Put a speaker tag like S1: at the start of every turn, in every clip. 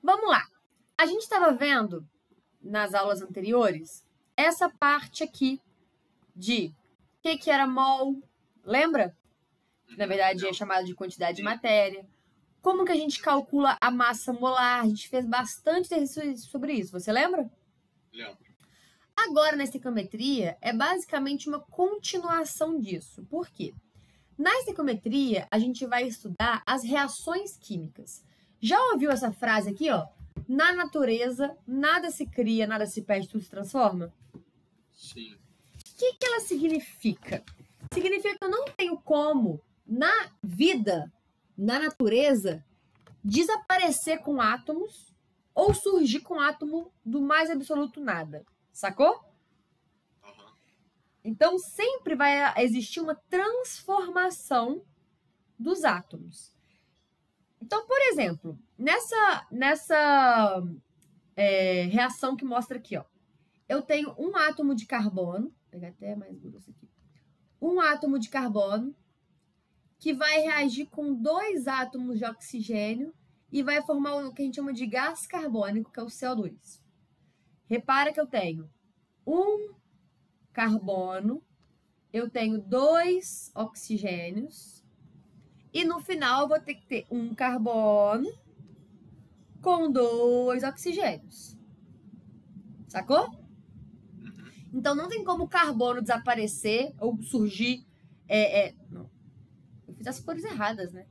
S1: Vamos lá. A gente estava vendo nas aulas anteriores essa parte aqui de o que era mol, lembra? Na verdade é chamado de quantidade de matéria. Como que a gente calcula a massa molar? A gente fez bastante exercício sobre isso, você lembra?
S2: Lembro.
S1: Agora, na estequiometria, é basicamente uma continuação disso. Por quê? Na estequiometria, a gente vai estudar as reações químicas. Já ouviu essa frase aqui, ó? Na natureza, nada se cria, nada se perde, tudo se transforma?
S2: Sim.
S1: O que ela significa? Significa que eu não tenho como, na vida, na natureza, desaparecer com átomos ou surgir com átomo do mais absoluto nada. Sacou?
S2: Uhum.
S1: Então, sempre vai existir uma transformação dos átomos. Então, por exemplo, nessa reação que mostra aqui, ó, eu tenho um átomo de carbono, vou pegar até mais grosso aqui, um átomo de carbono que vai reagir com 2 átomos de oxigênio e vai formar o que a gente chama de gás carbônico, que é o CO2. Repara que eu tenho um carbono, eu tenho 2 oxigênios e no final eu vou ter que ter um carbono com 2 oxigênios. Sacou?
S2: Uhum.
S1: Então não tem como o carbono desaparecer ou surgir. Não. Eu fiz as cores erradas, né?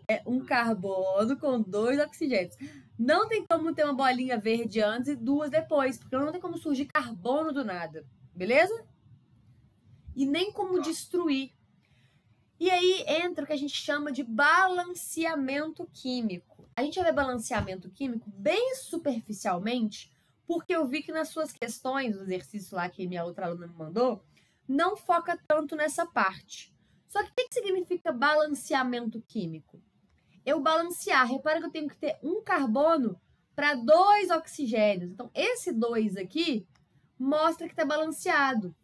S1: É um carbono com 2 oxigênios. Não tem como ter uma bolinha verde antes e 2 depois, porque não tem como surgir carbono do nada. Beleza? E nem como destruir. E aí entra o que a gente chama de balanceamento químico. A gente vai ver balanceamento químico bem superficialmente, porque eu vi que nas suas questões, no exercício lá que minha outra aluna me mandou, não foca tanto nessa parte. Só que o que significa balanceamento químico? Eu balancear. Repara que eu tenho que ter um carbono para 2 oxigênios. Então, esse 2 aqui mostra que está balanceado.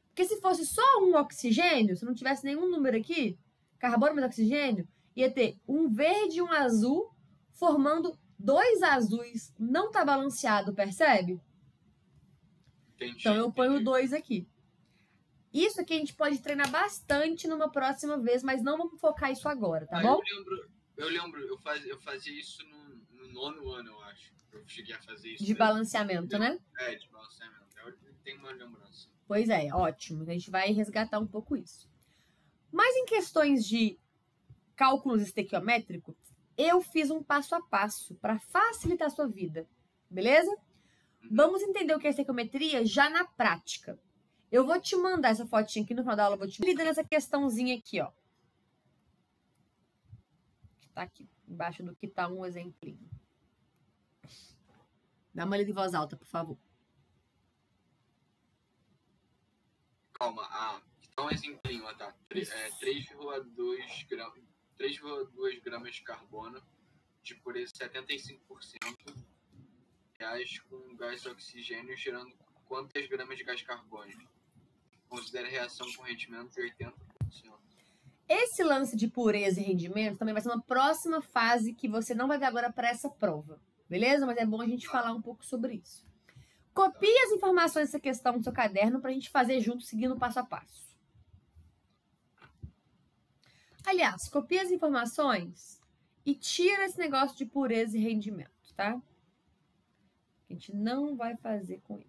S1: Porque se fosse só um oxigênio, se não tivesse nenhum número aqui, carbono mais oxigênio, ia ter um verde e um azul formando 2 azuis. Não está balanceado, percebe?
S2: Entendi.
S1: Então, eu ponho 2 aqui. Isso aqui a gente pode treinar bastante numa próxima vez, mas não vamos focar isso agora, tá bom?
S2: Eu lembro, eu fazia isso no 9º ano, eu acho. Eu cheguei a fazer isso.
S1: De balanceamento, né?
S2: É, de balanceamento. Eu tenho uma lembrança.
S1: Pois é, ótimo. A gente vai resgatar um pouco isso. Mas em questões de cálculos estequiométricos, eu fiz um passo a passo para facilitar a sua vida, beleza? Vamos entender o que é estequiometria já na prática. Eu vou te mandar essa fotinha aqui no final da aula, eu vou te lidar nessa questãozinha aqui, ó. Que tá aqui, embaixo do que tá um exemplinho. Dá uma lida em voz alta, por favor.
S2: Calma, então um exemplinho, tá? 3,2 gramas de carbono de pureza 75%, reais com gás de oxigênio gerando quantas gramas de gás carbônico? Considere a reação com rendimento de 80%.
S1: Esse lance de pureza e rendimento também vai ser uma próxima fase que você não vai ver agora para essa prova, beleza? Mas é bom a gente falar um pouco sobre isso. Copie as informações dessa questão no seu caderno para a gente fazer junto, seguindo passo a passo. Aliás, copie as informações e tira esse negócio de pureza e rendimento, tá? A gente não vai fazer com ele.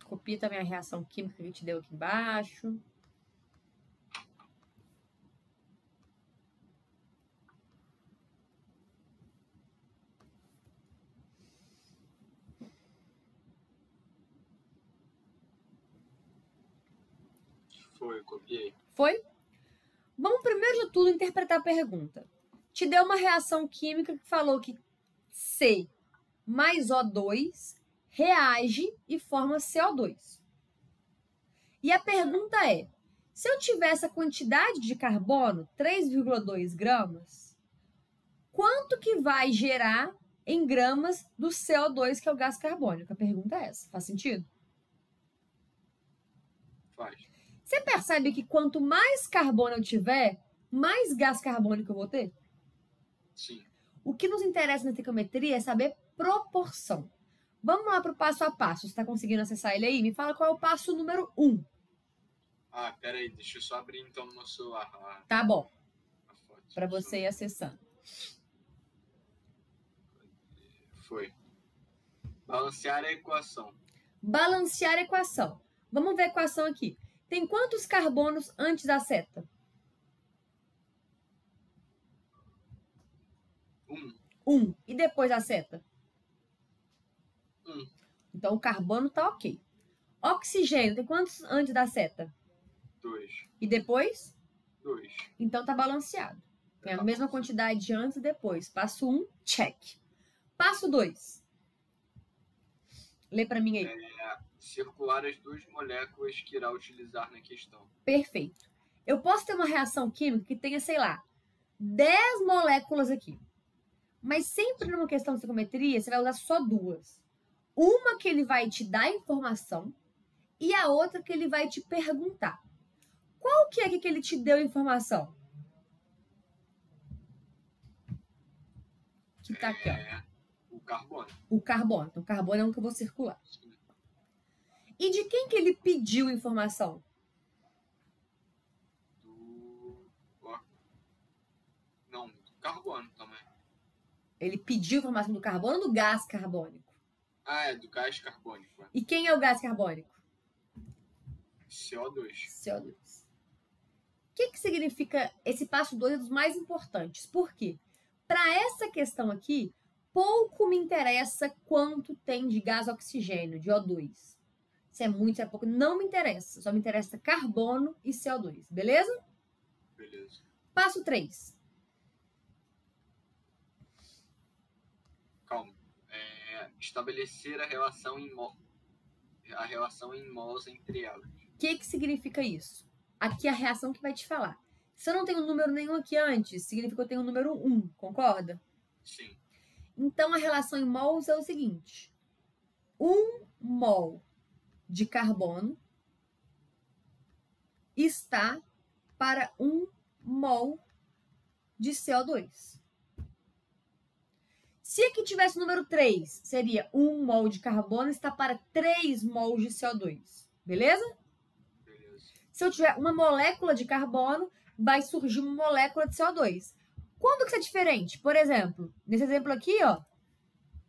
S1: Copia também a reação química que a gente deu aqui embaixo.
S2: Foi, copiei.
S1: Foi? Vamos primeiro de tudo interpretar a pergunta. Te deu uma reação química que falou que C mais O2 reage e forma CO2. E a pergunta é, se eu tiver essa quantidade de carbono, 3,2 gramas, quanto que vai gerar em gramas do CO2, que é o gás carbônico? A pergunta é essa. Faz sentido?
S2: Faz.
S1: Você percebe que quanto mais carbono eu tiver, mais gás carbônico eu vou ter?
S2: Sim.
S1: O que nos interessa na estequiometria é saber proporção. Vamos lá para o passo a passo. Você está conseguindo acessar ele aí? Me fala qual é o passo número 1.
S2: Ah, peraí, deixa eu só abrir então no meu celular.
S1: Tá bom,
S2: A foto.
S1: para você ir acessando.
S2: Foi. Balancear a equação.
S1: Balancear a equação. Vamos ver a equação aqui. Tem quantos carbonos antes da seta? 1. E depois da seta?
S2: 1.
S1: Então o carbono tá ok. Oxigênio, tem quantos antes da seta?
S2: 2.
S1: E depois?
S2: 2.
S1: Então tá balanceado. Tem a mesma quantidade de antes e depois. Passo 1, check. Passo 2. Lê para mim aí.
S2: Circular as duas moléculas que irá utilizar na questão.
S1: Perfeito. Eu posso ter uma reação química que tenha, sei lá, 10 moléculas aqui. Mas sempre numa questão de estequiometria, você vai usar só 2. Uma que ele vai te dar informação e a outra que ele vai te perguntar. Qual que é que ele te deu informação? Que tá aqui, ó.
S2: O carbono.
S1: O carbono. Então, o carbono é um que eu vou circular. E de quem que ele pediu informação?
S2: Do carbono também.
S1: Ele pediu informação do carbono ou do gás carbônico?
S2: É do gás carbônico.
S1: E quem é o gás carbônico?
S2: CO2.
S1: CO2. O que significa esse passo 2 é dos mais importantes? Por quê? Para essa questão aqui, pouco me interessa quanto tem de gás oxigênio, de O2. Se é muito, se é pouco, não me interessa. Só me interessa carbono e CO2, beleza?
S2: Beleza.
S1: Passo 3.
S2: Calma. Estabelecer a relação em mols entre elas.
S1: O que significa isso? Aqui é a reação que vai te falar. Se eu não tenho número nenhum aqui antes, significa que eu tenho o número 1, concorda?
S2: Sim.
S1: Então, a relação em mols é o seguinte. 1 mol de carbono está para 1 mol de CO2. Se aqui tivesse o número 3, seria 1 mol de carbono está para 3 mols de CO2. Beleza?
S2: Beleza.
S1: Se eu tiver uma molécula de carbono, vai surgir uma molécula de CO2. Quando que isso é diferente? Por exemplo, nesse exemplo aqui, ó,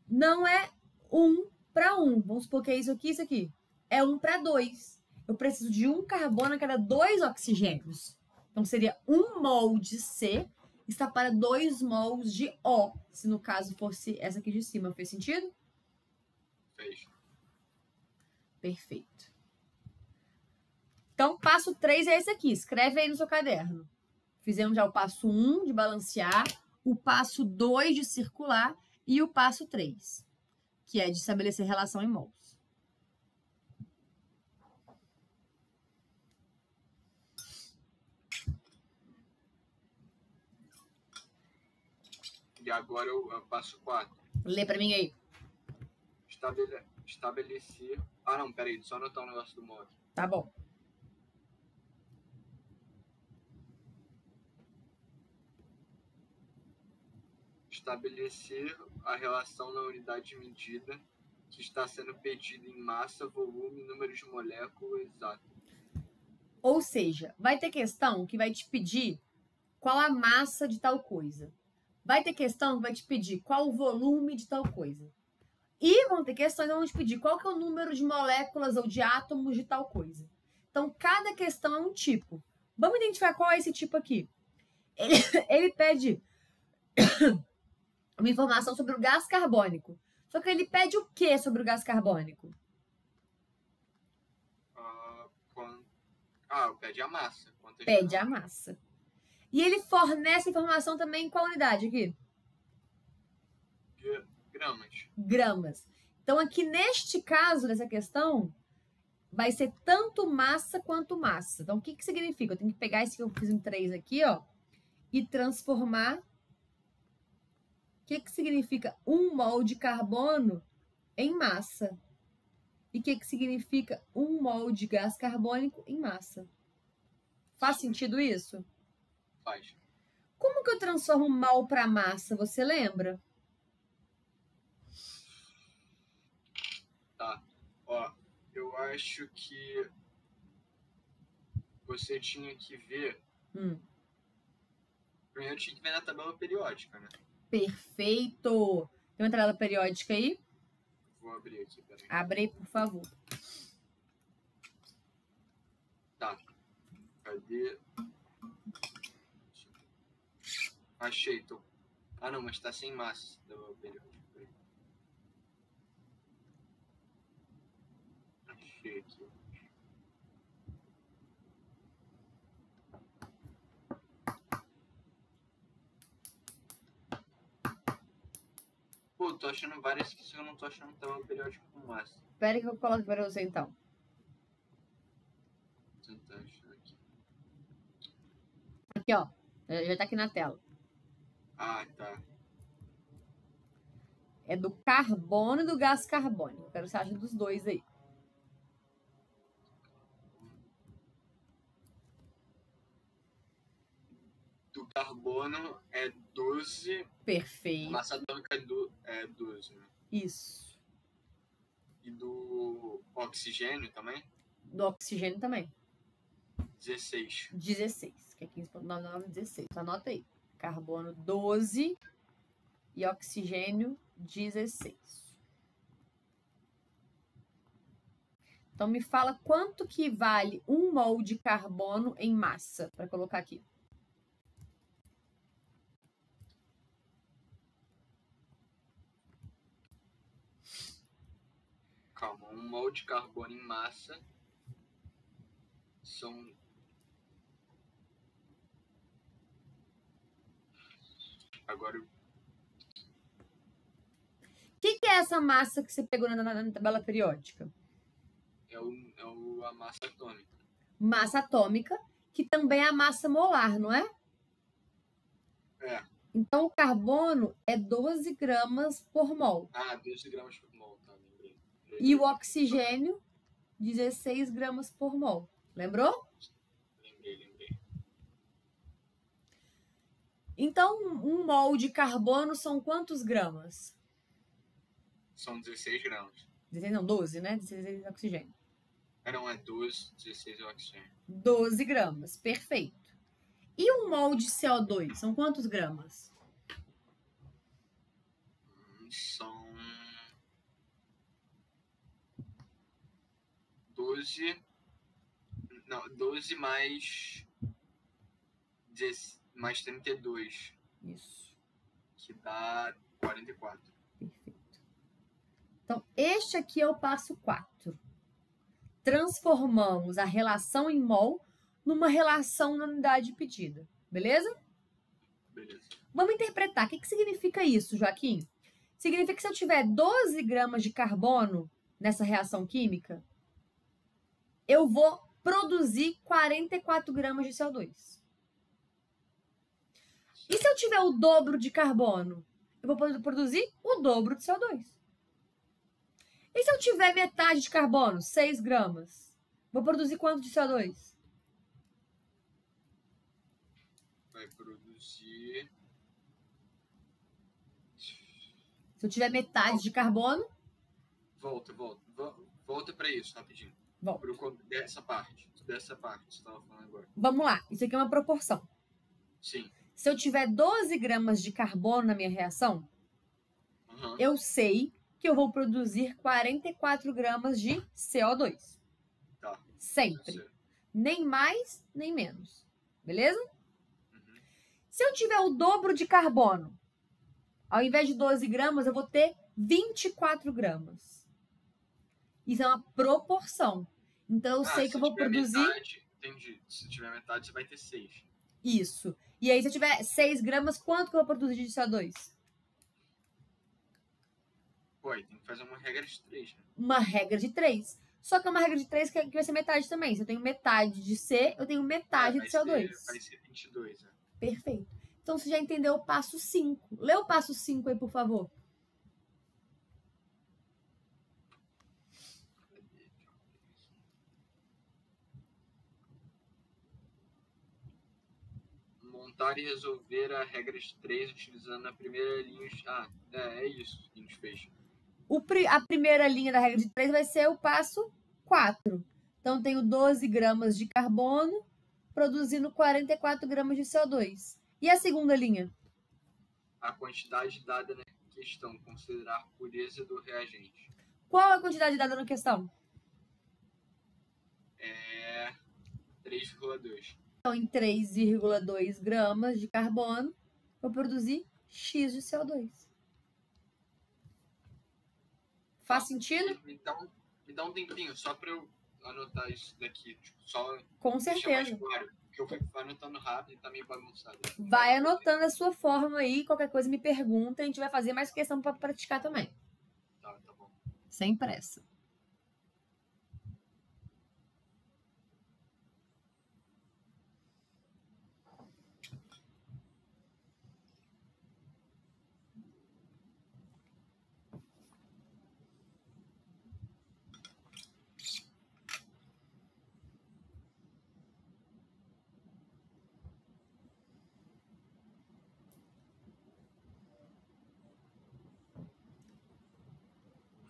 S1: não é 1 para 1. Vamos supor que é isso aqui e isso aqui. É 1 para 2. Eu preciso de 1 carbono a cada 2 oxigênios. Então, seria 1 mol de C está para 2 mols de O, se no caso fosse essa aqui de cima. Fez sentido?
S2: Fez.
S1: Perfeito. Então, passo 3 é esse aqui. Escreve aí no seu caderno. Fizemos já o passo 1 de balancear, o passo 2 de circular e o passo 3, que é de estabelecer relação em mols.
S2: E agora eu passo 4.
S1: Lê pra mim aí.
S2: Estabelecer... Ah, não, peraí. Só anotar o negócio do modo.
S1: Tá bom.
S2: Estabelecer a relação na unidade de medida que está sendo pedida em massa, volume, número de molécula exato.
S1: Ou seja, vai ter questão que vai te pedir qual a massa de tal coisa. Vai ter questão que vai te pedir qual o volume de tal coisa. E vão ter questões que vão te pedir qual que é o número de moléculas ou de átomos de tal coisa. Então, cada questão é um tipo. Vamos identificar qual é esse tipo aqui. Ele pede uma informação sobre o gás carbônico. Só que ele pede o que sobre o gás carbônico?
S2: Pede a massa.
S1: Pede a massa. E ele fornece informação também em qual unidade aqui?
S2: Gramas.
S1: Gramas. Então, aqui neste caso, nessa questão, vai ser tanto massa quanto massa. Então, o que significa? Eu tenho que pegar esse que eu fiz em 3 aqui, ó, e transformar. O que significa 1 mol de carbono em massa? E o que significa 1 mol de gás carbônico em massa? Faz sentido isso?
S2: Faz.
S1: Como que eu transformo mol para massa? Você lembra?
S2: Tá. Ó, eu acho que você tinha que ver. Primeiro tinha que ver na tabela periódica, né?
S1: Perfeito! Tem uma tabela periódica aí?
S2: Vou abrir aqui, peraí.
S1: Abre aí, por favor.
S2: Tá. Cadê? Achei, tô. Ah, não, mas tá sem massa. Tabela periódica. Achei aqui. Pô, tô achando várias que eu não tô achando tabela periódica com massa.
S1: Espera que eu coloco para você, então.
S2: Vou tentar achar aqui.
S1: Aqui, ó. Já tá aqui na tela.
S2: Ah, tá.
S1: É do carbono e do gás carbônico. Quero que você ache dos dois aí.
S2: Do carbono é 12.
S1: Perfeito.
S2: Massa atômica é 12, né?
S1: Isso.
S2: E do oxigênio também?
S1: Do oxigênio também.
S2: 16.
S1: 16. Que é 15,99, 16. Anota aí. Carbono 12 e oxigênio 16. Então, me fala quanto que vale 1 mol de carbono em massa, para colocar aqui.
S2: Calma, 1 mol de carbono em massa são... Agora...
S1: O que é essa massa que você pegou na tabela periódica?
S2: a massa atômica.
S1: Massa atômica, que também é a massa molar, não é?
S2: É.
S1: Então, o carbono é 12 gramas por mol.
S2: Ah, 12 gramas por mol, tá, lembrei.
S1: E o oxigênio, 16 gramas por mol. Lembrou?
S2: Lembrei.
S1: Então, 1 mol de carbono são quantos gramas?
S2: São 16 gramas.
S1: 16 não, 12, né? 16 de oxigênio.
S2: Não, é 12, 16 é oxigênio.
S1: 12 gramas, perfeito. E 1 mol de CO2, são quantos gramas?
S2: São 12... Não, 12 mais 32.
S1: Isso.
S2: Que dá 44.
S1: Perfeito. Então, este aqui é o passo 4. Transformamos a relação em mol numa relação na unidade pedida. Beleza?
S2: Beleza.
S1: Vamos interpretar. O que significa isso, Joaquim? Significa que se eu tiver 12 gramas de carbono nessa reação química, eu vou produzir 44 gramas de CO2. E se eu tiver o dobro de carbono, eu vou produzir o dobro de CO2. E se eu tiver metade de carbono, 6 gramas, vou produzir quanto de CO2?
S2: Vai produzir...
S1: Se eu tiver metade de carbono...
S2: Volta para isso, rapidinho.
S1: Volta.
S2: Dessa parte que você estava falando agora.
S1: Vamos lá, isso aqui é uma proporção.
S2: Sim.
S1: Se eu tiver 12 gramas de carbono na minha reação, eu sei que eu vou produzir 44 gramas de CO2.
S2: Tá.
S1: Sempre. Nem mais, nem menos. Beleza? Se eu tiver o dobro de carbono, ao invés de 12 gramas, eu vou ter 24 gramas. Isso é uma proporção. Então, eu sei que eu vou produzir...
S2: Metade, entendi. Se tiver metade, você vai ter 6.
S1: Isso. E aí, se eu tiver 6 gramas, quanto que eu vou produzir de CO2?
S2: Pô, aí tem que fazer uma regra de 3, né?
S1: Uma regra de 3. Só que é uma regra de 3 que vai ser metade também. Se eu tenho metade de C, eu tenho metade de CO2.
S2: Vai ser 22, né?
S1: Perfeito. Então, você já entendeu o passo 5. Lê o passo 5 aí, por favor.
S2: Montar e resolver a regra de 3 utilizando a primeira linha. É isso que a gente fez.
S1: A primeira linha da regra de 3 vai ser o passo 4. Então, tenho 12 gramas de carbono produzindo 44 gramas de CO2. E a segunda linha?
S2: A quantidade dada na questão, considerar a pureza do reagente.
S1: Qual a quantidade dada na questão?
S2: É 3,2.
S1: Então, em 3,2 gramas de carbono, vou produzir X de CO2. Faz sentido?
S2: Me dá um tempinho só para eu anotar isso daqui. Tipo, só
S1: Com
S2: deixar mais
S1: certeza.
S2: claro. Porque eu fui anotando rápido e tá meio bagunçado.
S1: Vai anotando a sua forma aí, qualquer coisa me pergunta, a gente vai fazer mais questão para praticar também.
S2: Tá bom.
S1: Sem pressa.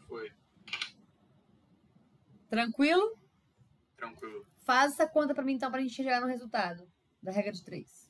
S2: Foi.
S1: Tranquilo?
S2: Tranquilo.
S1: Faz essa conta para mim então, para a gente chegar no resultado da regra de 3.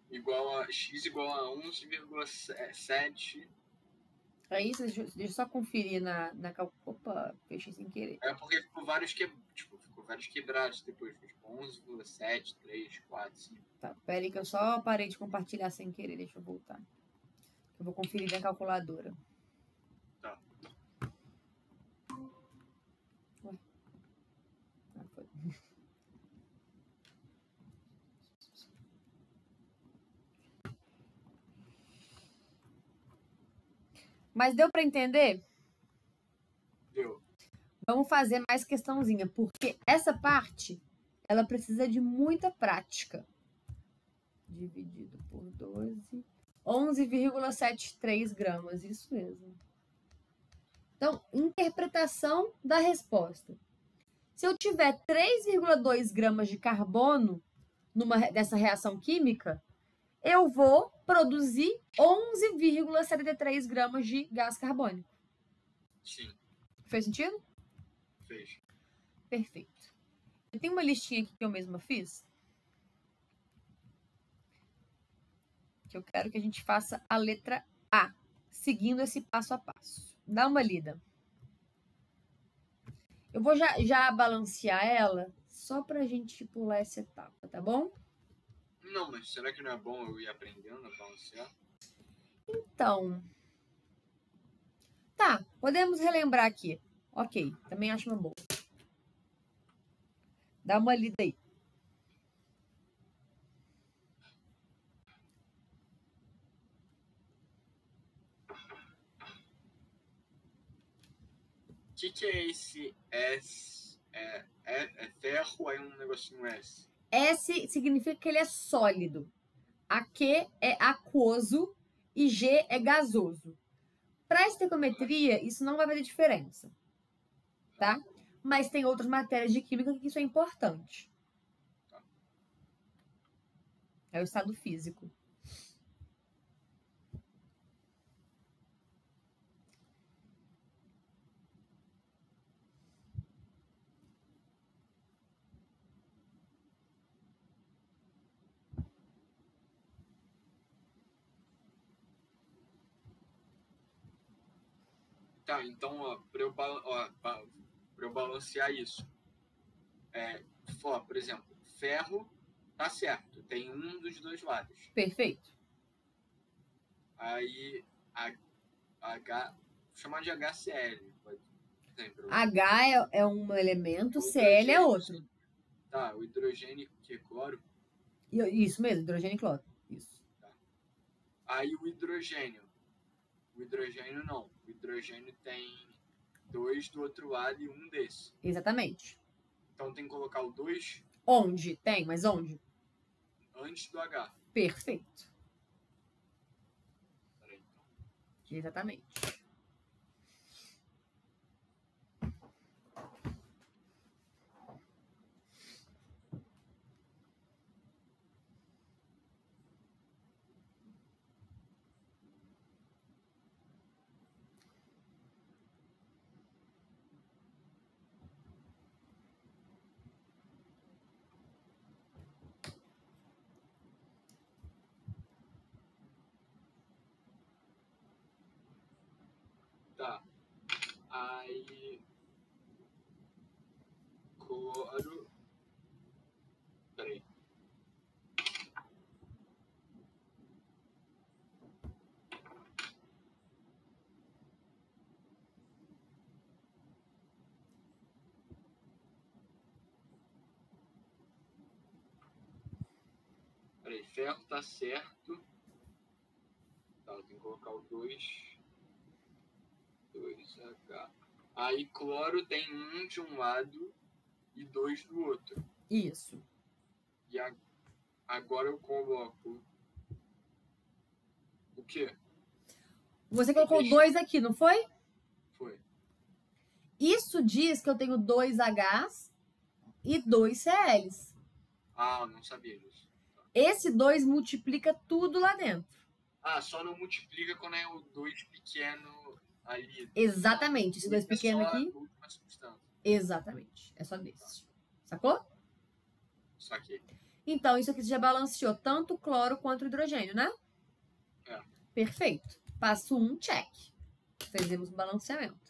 S2: Ficou x igual a 11,7.
S1: É isso? Deixa eu só conferir na Opa, fechei sem querer.
S2: É porque ficou vários quebrados depois. Ficou tipo 11,7, 3, 4, 5.
S1: Tá, pera aí que eu só parei de compartilhar sem querer. Deixa eu voltar. Eu vou conferir na calculadora.
S2: Tá.
S1: Ué. Foi. Mas deu para entender?
S2: Deu.
S1: Vamos fazer mais questãozinha, porque essa parte, ela precisa de muita prática. Dividido por 12, 11,73 gramas, isso mesmo. Então, interpretação da resposta. Se eu tiver 3,2 gramas de carbono dessa reação química, eu vou produzir 11,73 gramas de gás carbônico.
S2: Sim.
S1: Fez sentido?
S2: Fez.
S1: Perfeito. Eu tenho uma listinha aqui que eu mesma fiz. Que eu quero que a gente faça a letra A, seguindo esse passo a passo. Dá uma lida. Eu vou já balancear ela, só pra gente pular essa etapa, tá bom?
S2: Não, mas será que não é bom eu ir aprendendo a balancear?
S1: Então, tá, podemos relembrar aqui. Ok, também acho uma boa. Dá uma lida aí.
S2: que é esse S? É ferro, aí um negocinho S.
S1: S significa que ele é sólido. AQ é aquoso e G é gasoso. Para estequiometria, isso não vai fazer diferença, tá? Mas tem outras matérias de química que isso é importante. É o estado físico.
S2: Tá, então, ó, para eu balancear isso, por exemplo, ferro tá certo, tem um dos dois lados.
S1: Perfeito.
S2: Aí, chamar de HCl, por exemplo.
S1: H é um elemento,
S2: O
S1: Cl é
S2: hidrogênio,
S1: outro.
S2: Tá, o hidrogênio que é cloro.
S1: Isso mesmo, hidrogênio e cloro. Isso.
S2: Tá. Aí o hidrogênio. O hidrogênio não. O hidrogênio tem 2 do outro lado e um desse.
S1: Exatamente.
S2: Então tem que colocar o 2
S1: Onde? Tem, mas onde?
S2: antes do H.
S1: Perfeito.
S2: Peraí, então.
S1: Exatamente.
S2: Tá. Aí. Cloro. Peraí. Peraí, ferro tá certo. Tá, eu tenho que colocar o 2. 2H. Aí cloro tem um de um lado e 2 do outro.
S1: Isso.
S2: E agora eu coloco o quê?
S1: Você colocou 2 aqui, não foi?
S2: Foi.
S1: Isso diz que eu tenho 2 Hs e 2 Cls.
S2: Ah, não sabia disso.
S1: Esse 2 multiplica tudo lá dentro.
S2: Ah, só não multiplica quando é o 2 pequeno ali.
S1: Exatamente. Esse 2 pequeno
S2: só
S1: aqui.
S2: A última substância.
S1: Exatamente. É só desse. Sacou?
S2: Saquei.
S1: Então, isso aqui você já balanceou tanto o cloro quanto o hidrogênio, né?
S2: É.
S1: Perfeito. Passo 1, check. Fizemos um balanceamento.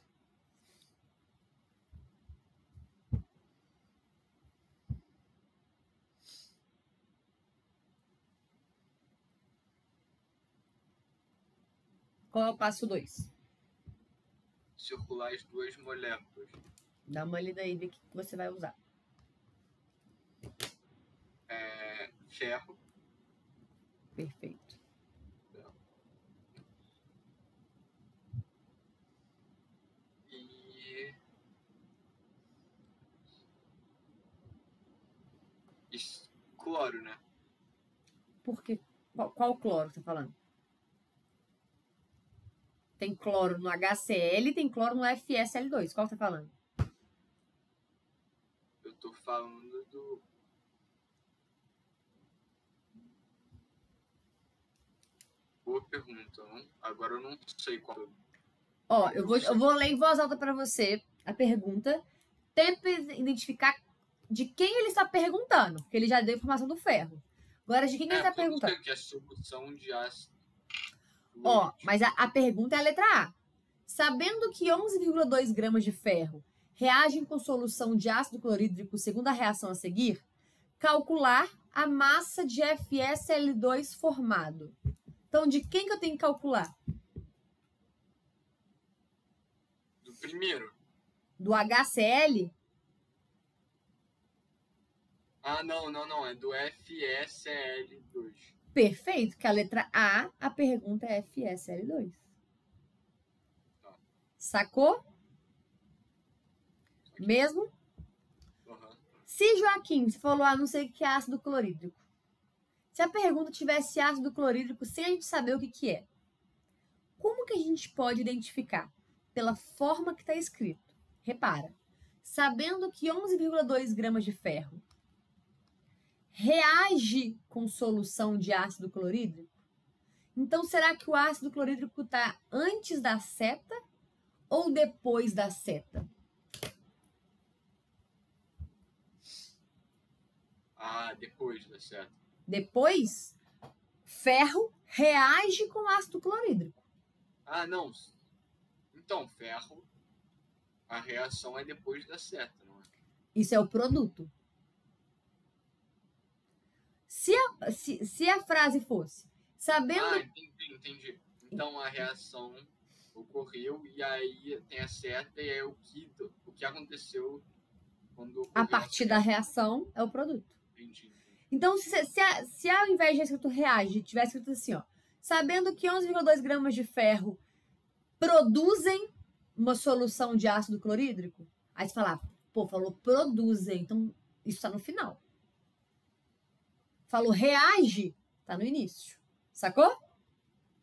S1: Qual é o passo 2?
S2: Circular as duas moléculas.
S1: Dá uma lida aí, vê o que você vai usar.
S2: Ferro.
S1: Perfeito.
S2: E cloro, né?
S1: Por quê? Qual cloro você tá falando? Tem cloro no HCl e tem cloro no FSL2. Qual você tá falando?
S2: Eu tô falando do... Boa pergunta. Agora eu não sei qual.
S1: Ó, eu vou ler em voz alta para você a pergunta. Tente identificar de quem ele está perguntando, porque ele já deu informação do ferro. Agora, de quem ele está perguntando?
S2: Que é solução de ácido.
S1: Ó, mas a pergunta é a letra A. Sabendo que 11,2 gramas de ferro reagem com solução de ácido clorídrico segundo a reação a seguir, calcular a massa de FSL2 formado. Então, de quem que eu tenho que calcular?
S2: Do primeiro.
S1: Do HCl?
S2: Ah, não. É do FSL2.
S1: Perfeito, que a letra A, a pergunta é FSL2.
S2: Tá.
S1: Sacou? Mesmo?
S2: Uhum.
S1: Se Joaquim, você falou, não sei o que é ácido clorídrico. Se a pergunta tivesse ácido clorídrico sem a gente saber o que é, como que a gente pode identificar? Pela forma que está escrito. Repara, sabendo que 11,2 gramas de ferro reage com solução de ácido clorídrico, então será que o ácido clorídrico está antes da seta ou depois da seta?
S2: Depois da seta.
S1: Depois, ferro reage com ácido clorídrico.
S2: Não. Então, ferro, a reação é depois da seta, não é?
S1: Isso é o produto. Se a frase fosse, sabendo...
S2: Entendi. Então, a reação ocorreu e aí tem a seta e é o que aconteceu quando ocorreu
S1: a partir da reação é o produto.
S2: Entendi.
S1: Então, se ao invés de escrito reage, tivesse escrito assim, ó, sabendo que 11,2 gramas de ferro produzem uma solução de ácido clorídrico, aí você fala, falou produzem, então isso está no final. Falou reage, tá no início. Sacou?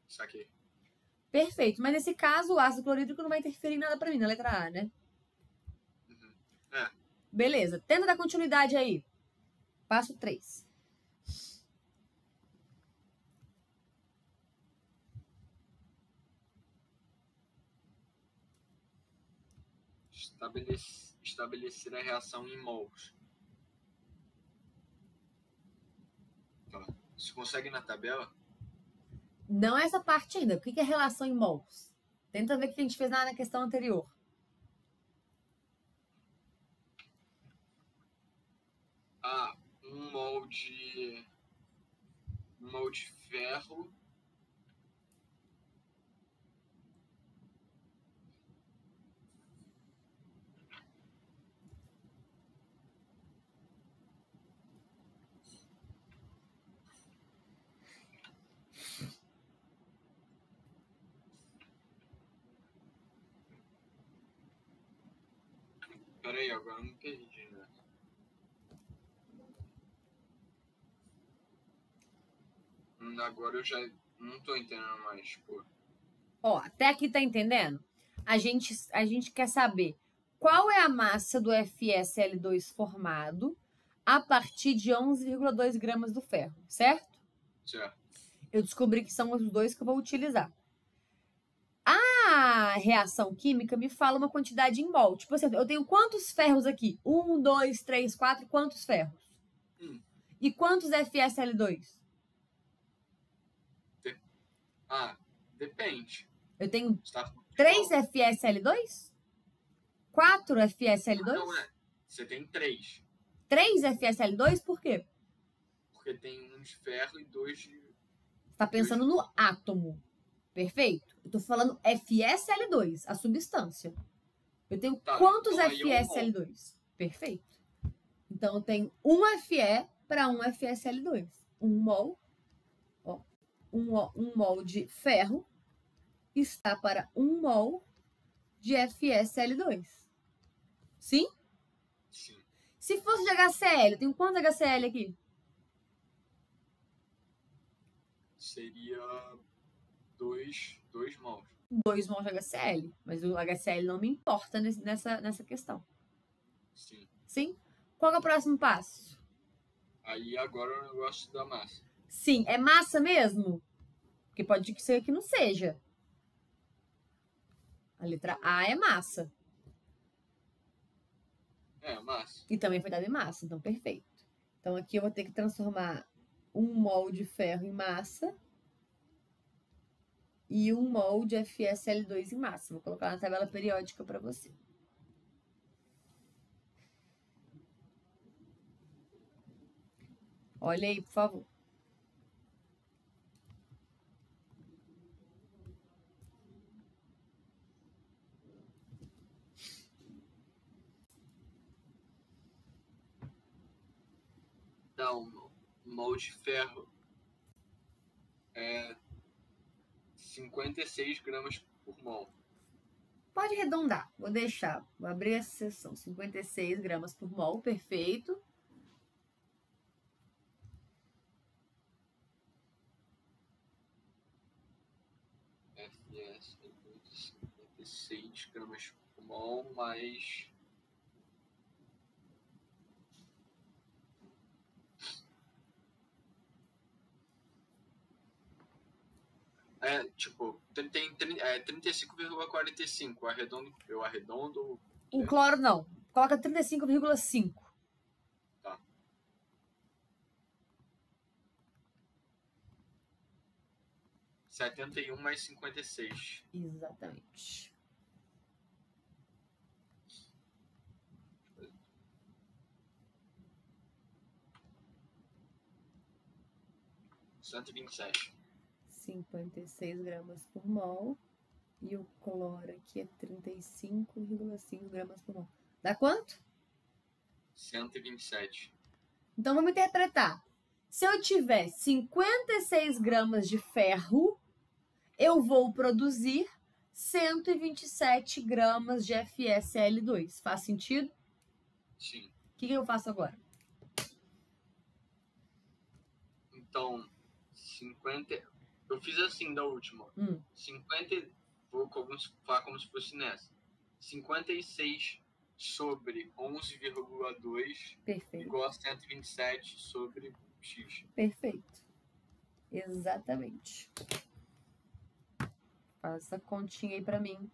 S2: Saquei.
S1: Perfeito. Mas nesse caso, o ácido clorídrico não vai interferir em nada pra mim, na letra A, né?
S2: Uhum.
S1: Beleza. Tenta dar continuidade aí. Passo 3.
S2: Estabelecer a reação em mols. Tá. Você consegue na tabela?
S1: Não é essa parte ainda. O que é relação em mols? Tenta ver o que a gente fez na questão anterior.
S2: Um mol de ferro Peraí, agora eu me perdi, né? Agora eu já não tô entendendo mais, pô.
S1: Ó, até aqui tá entendendo? A gente quer saber qual é a massa do FeSL2 formado a partir de 11,2 gramas do ferro, certo?
S2: Certo.
S1: Eu descobri que são os dois que eu vou utilizar. A reação química me fala uma quantidade em mol. Tipo assim, eu tenho quantos ferros aqui? 1, 2, 3, 4, quantos ferros? E quantos FeSL2?
S2: Depende.
S1: Eu tenho 3 FeSL2? 4 FeSL2?
S2: Não, você tem 3.
S1: 3 FeSL2 por quê?
S2: Porque tem um de ferro e 2 de...
S1: Você tá pensando no átomo. Perfeito? Eu tô falando FeSL2, a substância. Eu tenho quantos FeSL2? Perfeito. Então, eu tenho 1 Fe para 1 FeSL2. 1 mol, ó, 1 mol de ferro está para 1 mol de FeSL2. Sim?
S2: Sim.
S1: Se fosse de HCl, eu tenho quantos HCl aqui?
S2: Seria 2 mols.
S1: 2 mols de HCl. Mas o HCl não me importa nessa questão.
S2: Sim.
S1: Sim? Qual é o próximo passo?
S2: Aí agora é o negócio da massa.
S1: Sim, é massa mesmo? Porque pode ser que não seja. A letra A é massa.
S2: É, massa.
S1: E também foi dada em massa, então perfeito. Então aqui eu vou ter que transformar 1 mol de ferro em massa e 1 mol de FeSL2 em massa. Vou colocar na tabela periódica para você. Olha aí, por favor.
S2: Então, mol de ferro é 56 gramas por mol.
S1: Pode arredondar. Vou deixar. Vou abrir essa seção. 56 gramas por mol. Perfeito.
S2: FS 56 gramas por mol mais... tipo, tem 35,45. Eu arredondo.
S1: O cloro não. Coloca 35,5.
S2: Tá. R$ 71 mais 56.
S1: Exatamente.
S2: R$
S1: 56 gramas por mol. E o cloro aqui é 35,5 gramas por mol. Dá quanto?
S2: 127.
S1: Então, vamos interpretar. Se eu tiver 56 gramas de ferro, eu vou produzir 127 gramas de FSL2. Faz sentido?
S2: Sim.
S1: O que eu faço agora?
S2: Então, 50... Eu fiz assim da última. 50... Vou falar como se fosse nessa. 56 sobre 11,2 igual a 127 sobre X.
S1: Perfeito. Exatamente. Faz essa continha aí pra mim.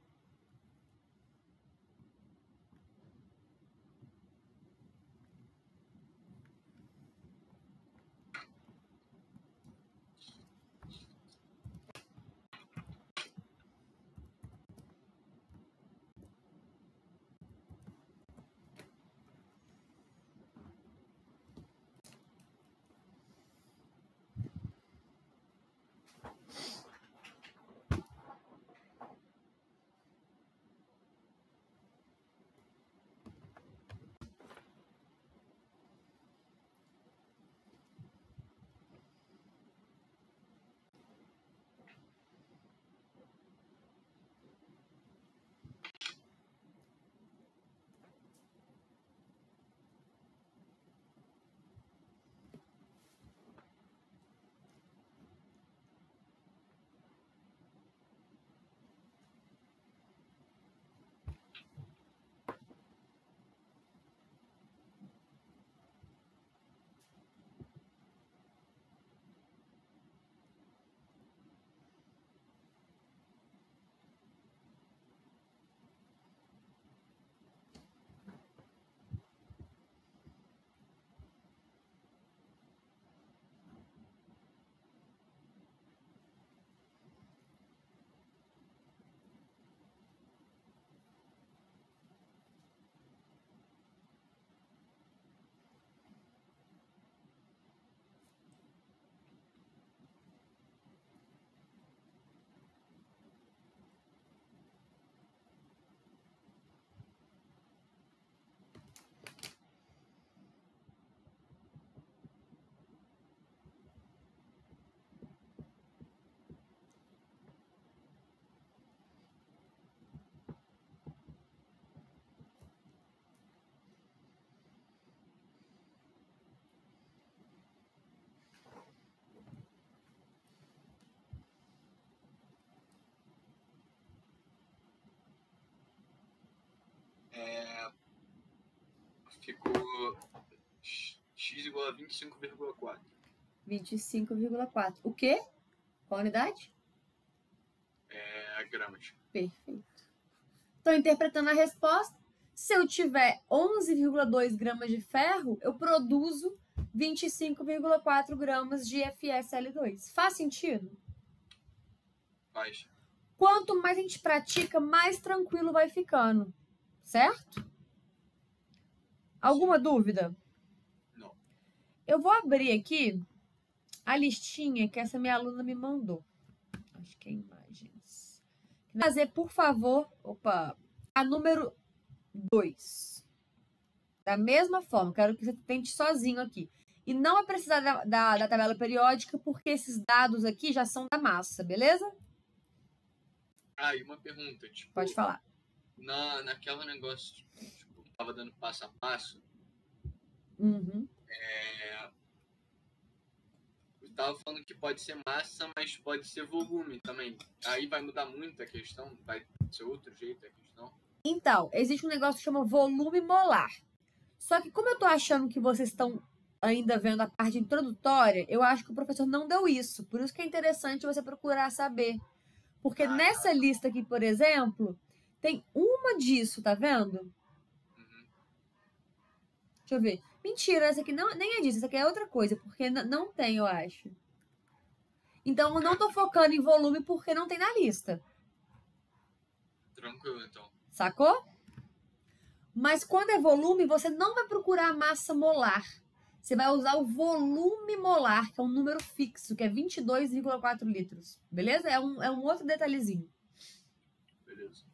S2: Ficou X igual a 25,4.
S1: 25,4. O quê? Qual unidade?
S2: Gramas.
S1: Perfeito. Estou interpretando a resposta. Se eu tiver 11,2 gramas de ferro, eu produzo 25,4 gramas de FSL2. Faz sentido?
S2: Faz.
S1: Quanto mais a gente pratica, mais tranquilo vai ficando. Certo? Alguma dúvida?
S2: Não.
S1: Eu vou abrir aqui a listinha que essa minha aluna me mandou. Acho que é imagens. Fazer, por favor, a número 2. Da mesma forma, quero que você tente sozinho aqui. E não vai precisar da tabela periódica, porque esses dados aqui já são da massa, beleza?
S2: E uma pergunta. Tipo,
S1: pode falar.
S2: naquela negócio, tipo, que tava dando passo a passo,
S1: Uhum.
S2: eu tava falando que pode ser massa, mas pode ser volume também. Aí vai mudar muito a questão, vai ser outro jeito a questão.
S1: Então, existe um negócio que chama volume molar. Só que como eu tô achando que vocês estão ainda vendo a parte introdutória, eu acho que o professor não deu isso. Por isso que é interessante você procurar saber. Porque nessa lista aqui, por exemplo, tem uma disso, tá vendo?
S2: Uhum.
S1: Deixa eu ver. Mentira, essa aqui não, nem é disso, essa aqui é outra coisa, porque não tem, eu acho. Então eu não tô focando em volume porque não tem na lista.
S2: Tranquilo, então.
S1: Sacou? Mas quando é volume, você não vai procurar a massa molar. Você vai usar o volume molar, que é um número fixo, que é 22,4 litros. Beleza? É um outro detalhezinho.
S2: Beleza.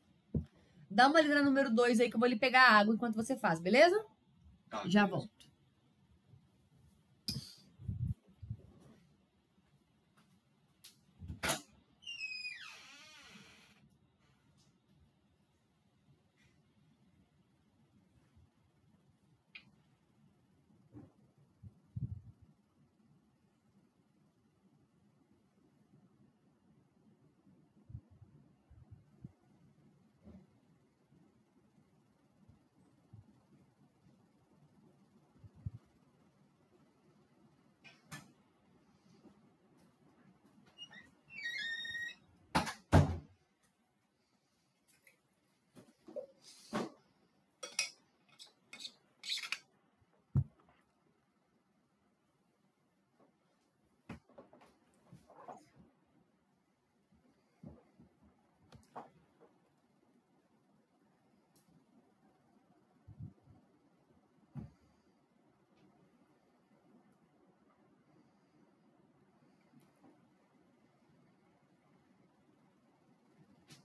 S1: Dá uma lida no número 2 aí que eu vou lhe pegar a água enquanto você faz, beleza?
S2: Tá,
S1: Já
S2: beleza.
S1: volto.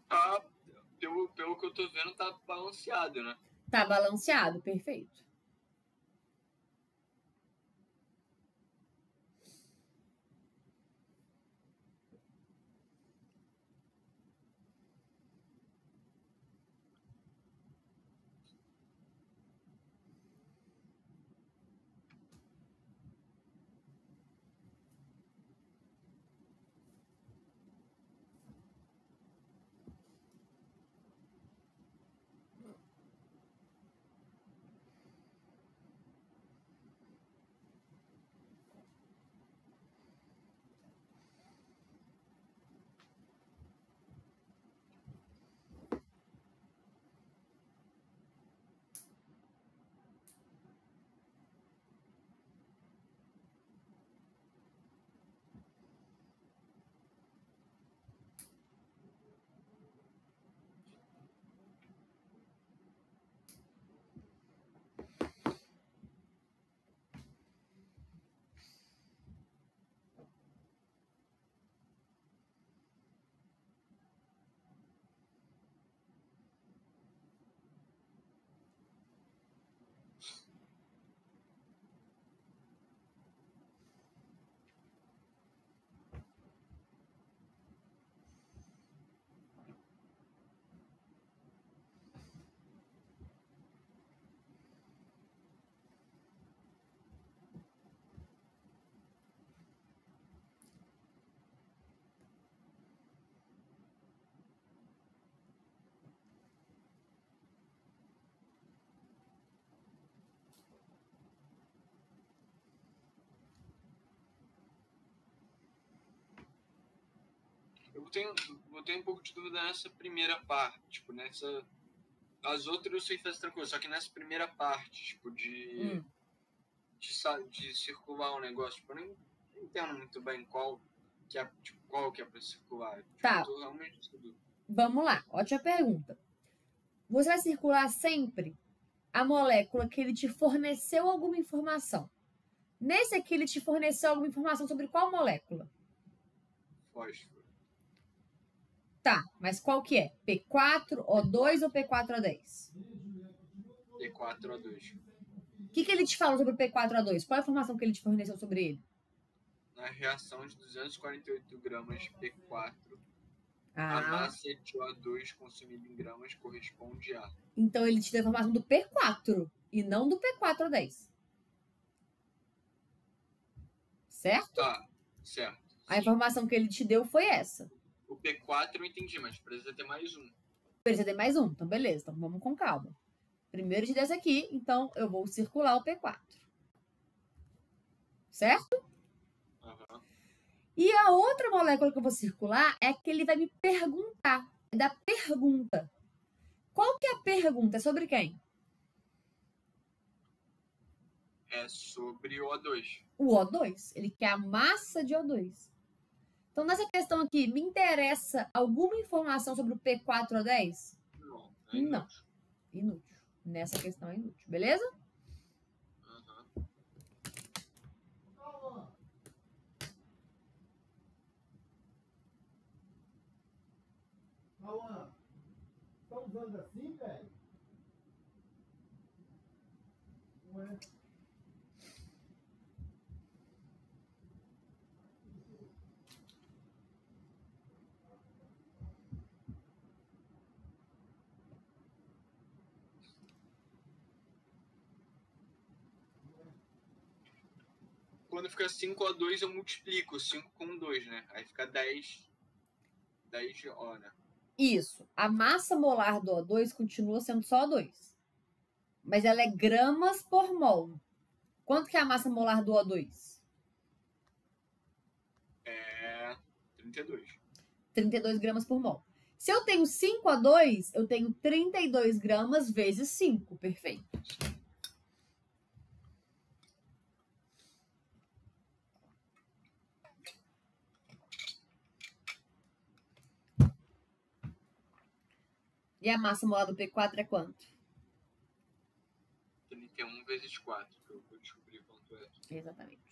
S2: Tá, pelo que eu tô vendo, tá balanceado, né?
S1: Tá balanceado, perfeito.
S2: Eu tenho um pouco de dúvida nessa primeira parte, tipo, nessa... As outras eu sei fazer tranquilo, só que nessa primeira parte, tipo, de circular um negócio, tipo, eu nem entendo muito bem qual que é pra circular. Tipo,
S1: Tá.
S2: eu tô realmente tudo.
S1: Vamos lá, ótima pergunta. Você vai circular sempre a molécula que ele te forneceu alguma informação. Nesse aqui, ele te forneceu alguma informação sobre qual molécula?
S2: Fósforo.
S1: Tá, mas qual que é? P4O2 ou P4O10?
S2: P4O2.
S1: O que ele te falou sobre o P4O2? Qual a informação que ele te forneceu sobre ele?
S2: Na reação de 248 gramas de P4 A
S1: Ah,
S2: massa de O2 consumida em gramas corresponde a...
S1: então ele te deu a informação do P4 e não do P4O10. Certo?
S2: Ah, certo.
S1: A
S2: Sim.
S1: informação que ele te deu foi essa.
S2: O P4 eu entendi, mas precisa ter mais um.
S1: Precisa ter mais um. Então, beleza. Então, vamos com calma. Primeiro te deu esse aqui, então eu vou circular o P4. Certo?
S2: Uhum.
S1: E a outra molécula que eu vou circular é que ele vai me perguntar. É da pergunta. Qual que é a pergunta? É sobre quem?
S2: É sobre o O2.
S1: O O2. Ele quer a massa de O2. Então, nessa questão aqui, me interessa alguma informação sobre o P4O10?
S2: Não.
S1: Não. Inútil. Nessa questão é inútil. Beleza?
S2: Uhum.
S3: Cauã, tá usando assim, velho? Ué.
S2: Quando fica 5O2, eu multiplico 5 com 2, né? Aí fica 10 O, né?
S1: Isso. A massa molar do O2 continua sendo só O2. Mas ela é gramas por mol. Quanto que é a massa molar do O2?
S2: É 32.
S1: 32 gramas por mol. Se eu tenho 5O2, eu tenho 32 gramas vezes 5. Perfeito. E a massa molar do P4 é quanto?
S2: 31 vezes 4, que eu vou descobrir quanto é.
S1: Exatamente.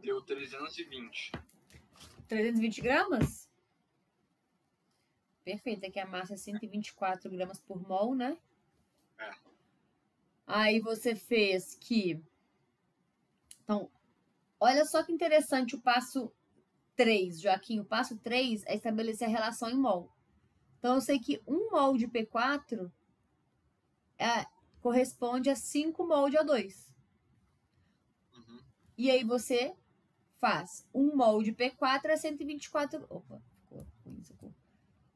S2: Deu 320.
S1: 320 gramas? Perfeito. Aqui a massa é 124 gramas por mol, né?
S2: É.
S1: Aí você fez que... Então, olha só que interessante o passo 3, Joaquim. O passo 3 é estabelecer a relação em mol. Então, eu sei que 1 mol de P4 corresponde a 5 mol de O2.
S2: Uhum.
S1: E aí você faz 1 mol de P4 é 124... Opa, ficou ruim isso aqui.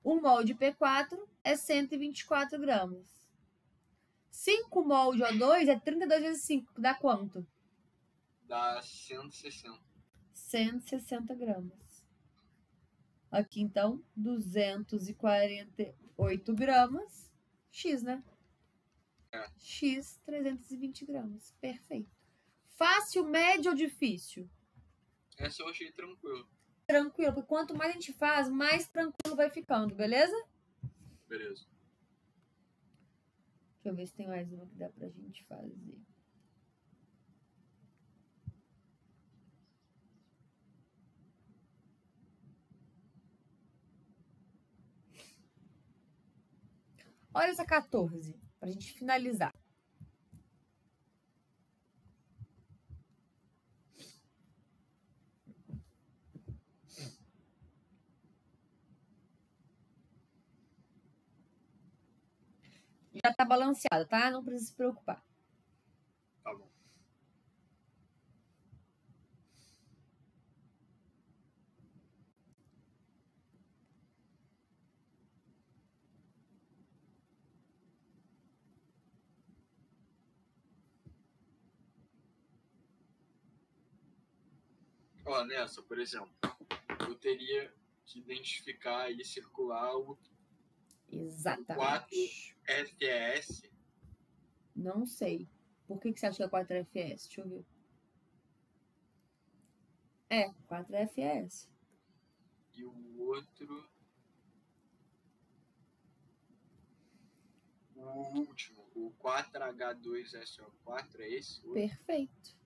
S1: 1 mol de P4 é 124 gramas. 5 mol de O2 é 32 vezes 5, que dá quanto?
S2: Dá 160.
S1: 160 gramas. Aqui, então, 248 gramas. X, né?
S2: É.
S1: X, 320 gramas. Perfeito. Fácil, médio ou difícil?
S2: Essa eu achei tranquilo.
S1: Tranquilo, porque quanto mais a gente faz, mais tranquilo vai ficando, beleza?
S2: Beleza.
S1: Deixa eu ver se tem mais uma que dá pra gente fazer. Olha essa 14, pra gente finalizar. Já tá balanceado, tá? Não precisa se preocupar.
S2: Tá bom. Ó, nessa, por exemplo, eu teria que identificar e circular o
S1: Exatamente.
S2: 4FS.
S1: Não sei. Por que você acha que é 4FS? Deixa eu ver. É, 4FS.
S2: E o outro... O último, o 4H2SO4, é esse?
S1: Perfeito.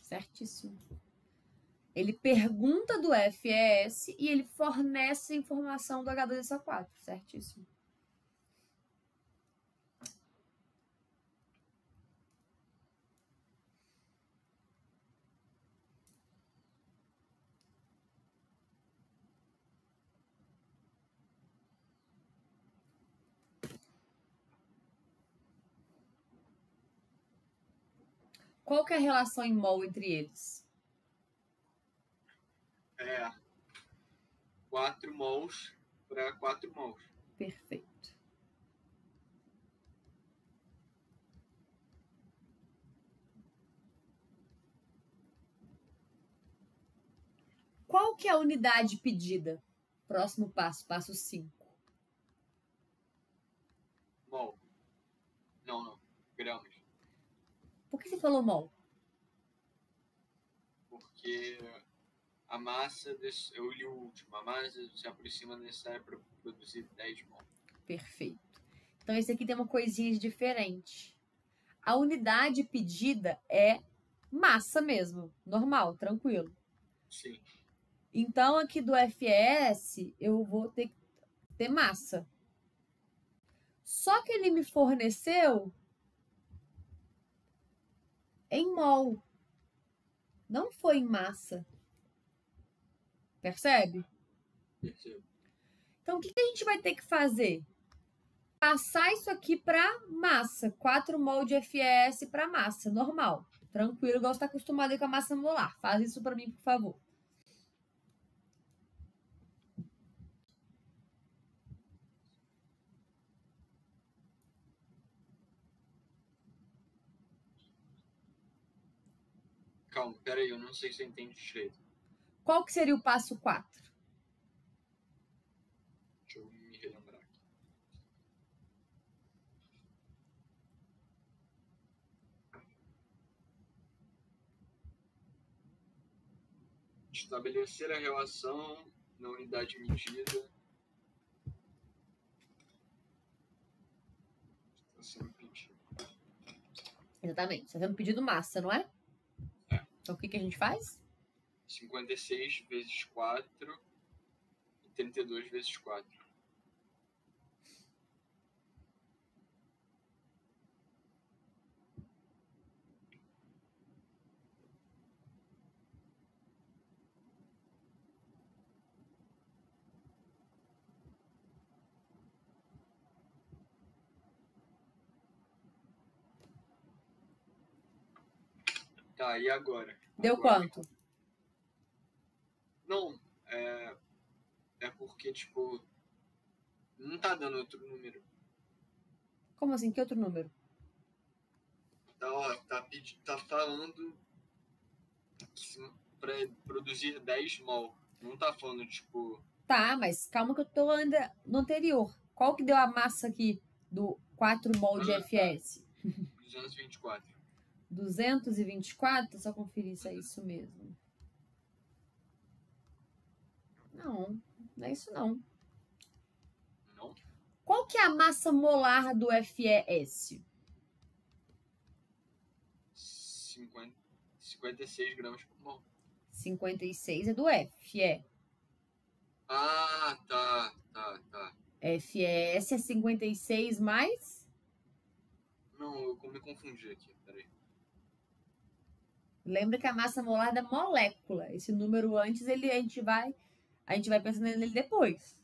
S1: Certíssimo. Ele pergunta do FES e ele fornece a informação do H2SO4. Certíssimo. Qual que é a relação em mol entre eles?
S2: É 4 mols para 4 mols.
S1: Perfeito. Qual que é a unidade pedida? Próximo passo, passo 5.
S2: Mol. Não. Gramas.
S1: Por que você falou mol?
S2: Porque a massa, eu li o último, a massa se aproxima necessária para produzir 10 mol.
S1: Perfeito. Então, esse aqui tem uma coisinha diferente. A unidade pedida é massa mesmo, normal, tranquilo.
S2: Sim.
S1: Então, aqui do FS, eu vou ter que ter massa. Só que ele me forneceu em mol. Não foi em massa. Percebe?
S2: Percebo.
S1: Então, o que a gente vai ter que fazer? Passar isso aqui para massa. 4 mol de FS para massa, normal. Tranquilo, igual você está acostumado aí com a massa molar. Faz isso para mim, por favor.
S2: Calma, peraí, eu não sei se eu entendi direito.
S1: Qual que seria o passo 4?
S2: Deixa eu me relembrar aqui. Estabelecer a relação na unidade medida. Está sendo pedido.
S1: Exatamente. Está sendo pedido massa, não é?
S2: É.
S1: Então, o que a gente faz?
S2: 56 vezes 4 e 32 vezes 4. Tá, e agora?
S1: Deu
S2: Agora-
S1: quanto?
S2: Não, é porque, tipo, não tá dando outro número.
S1: Como assim? Que outro número?
S2: Tá falando pra produzir 10 mol. Não tá falando, tipo...
S1: Tá, mas calma que eu tô ainda no anterior. Qual que deu a massa aqui do 4 mol de FS?
S2: 224.
S1: 224? Só conferir se é isso mesmo. Não, não é isso não.
S2: Não?
S1: Qual que é a massa molar do FES?
S2: 56 gramas por mol.
S1: 56 é do F, é.
S2: Ah, tá.
S1: FES é 56 mais?
S2: Não, eu me confundi aqui, peraí.
S1: Lembra que a massa molar é da molécula. Esse número antes, a gente vai pensando nele depois.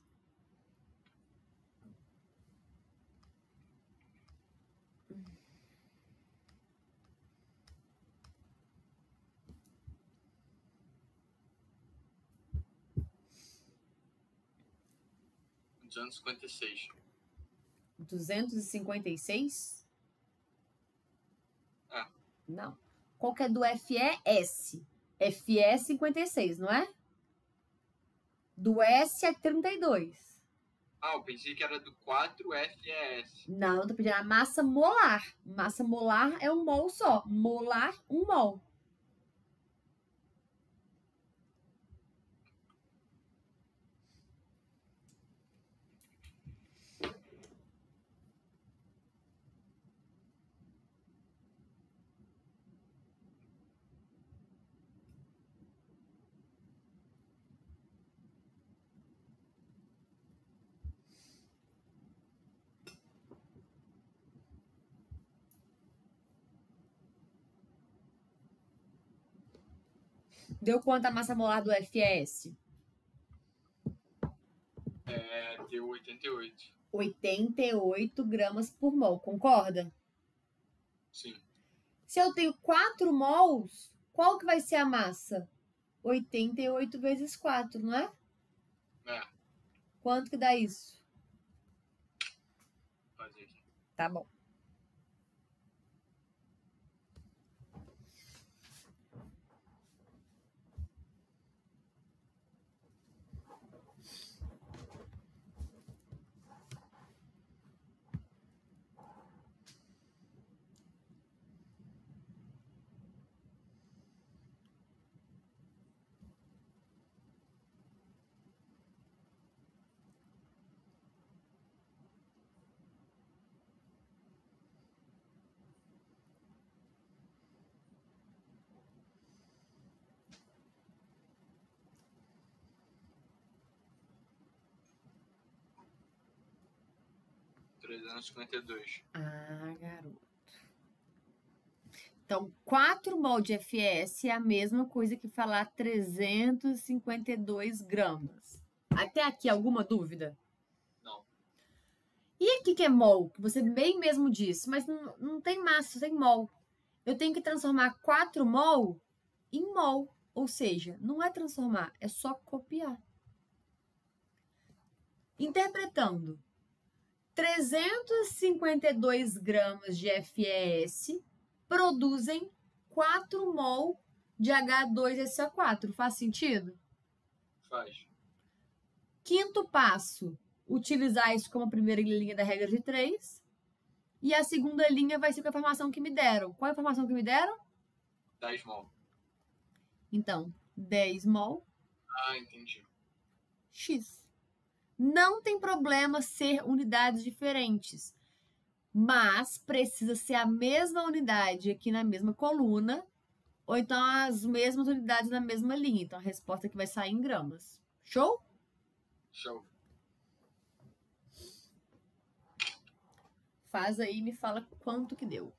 S2: Duzentos e
S1: 256?
S2: Ah.
S1: Não. Qual que é do FES? FE 56, não é? Do S é 32.
S2: Ah, eu pensei que era do 4FES.
S1: Não, tô pedindo a massa molar. Massa molar é um mol só. Molar, 1 mol. Deu quanto a massa molar do FES?
S2: Deu 88.
S1: 88 gramas por mol, concorda?
S2: Sim.
S1: Se eu tenho 4 mols, qual que vai ser a massa? 88 vezes 4, não é?
S2: É,
S1: Quanto que dá isso?
S2: vou fazer aqui.
S1: Tá bom.
S2: Trezentos e 52.
S1: Ah, garoto. Então, 4 mol de FES é a mesma coisa que falar 352 gramas. Até aqui, alguma dúvida?
S2: Não.
S1: E aqui que é mol, que você bem mesmo disse, mas não tem massa, tem mol. Eu tenho que transformar 4 mol em mol. Ou seja, não é transformar, é só copiar. Interpretando, 352 gramas de FES produzem 4 mol de H2SO4. Faz sentido?
S2: Faz.
S1: Quinto passo, utilizar isso como a primeira linha da regra de 3. E a segunda linha vai ser com a informação que me deram. Qual é a informação que me deram?
S2: 10 mol.
S1: Então, 10 mol
S2: Ah, entendi.
S1: X. Não tem problema ser unidades diferentes, mas precisa ser a mesma unidade aqui na mesma coluna, ou então as mesmas unidades na mesma linha. Então, a resposta aqui vai sair em gramas. Show?
S2: Show.
S1: Faz aí e me fala quanto que deu.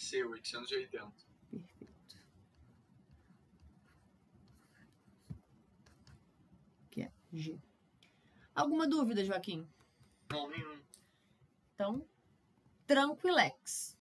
S2: C, 880.
S1: Perfeito. Que é G. Alguma dúvida, Joaquim?
S2: Não, nenhum.
S1: Então, tranquilex.